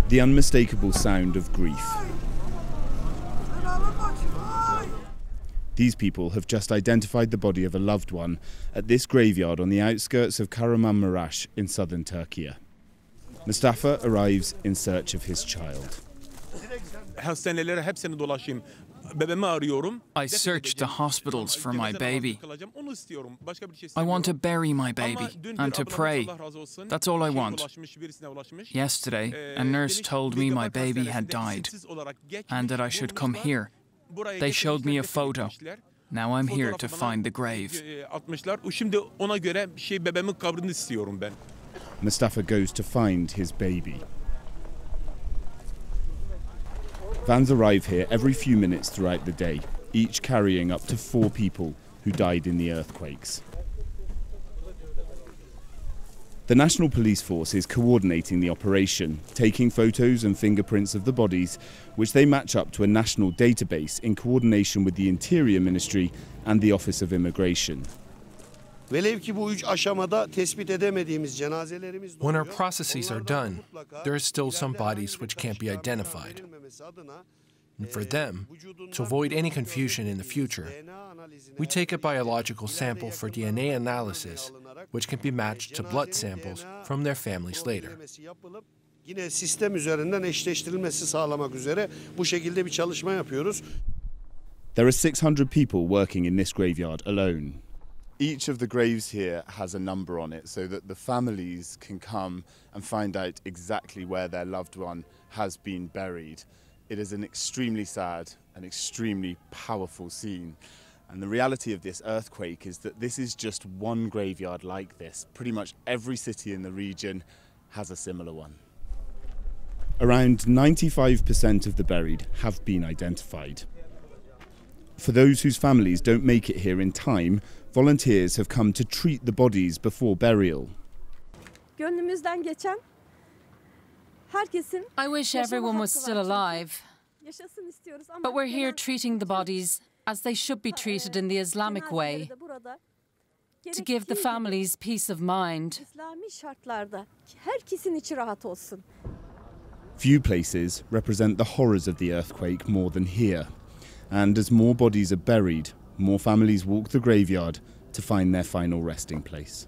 The unmistakable sound of grief. These people have just identified the body of a loved one at this graveyard on the outskirts of Kahramanmaraş in southern Turkey. Mustafa arrives in search of his child. I searched the hospitals for my baby. I want to bury my baby and to pray. That's all I want. Yesterday, a nurse told me my baby had died and that I should come here. They showed me a photo. Now I'm here to find the grave. Mustafa goes to find his baby. Vans arrive here every few minutes throughout the day, each carrying up to 4 people who died in the earthquakes. The National Police Force is coordinating the operation, taking photos and fingerprints of the bodies, which they match up to a national database in coordination with the Interior Ministry and the Office of Immigration. When our processes are done, there are still some bodies which can't be identified. And for them, to avoid any confusion in the future, we take a biological sample for DNA analysis, which can be matched to blood samples from their families later. There are 600 people working in this graveyard alone. Each of the graves here has a number on it so that the families can come and find out exactly where their loved one has been buried. It is an extremely sad and extremely powerful scene. And the reality of this earthquake is that this is just one graveyard like this. Pretty much every city in the region has a similar one. Around 95% of the buried have been identified. For those whose families don't make it here in time, volunteers have come to treat the bodies before burial. I wish everyone was still alive, but we're here treating the bodies as they should be treated in the Islamic way, to give the families peace of mind. Few places represent the horrors of the earthquake more than here. And as more bodies are buried, more families walk the graveyard to find their final resting place.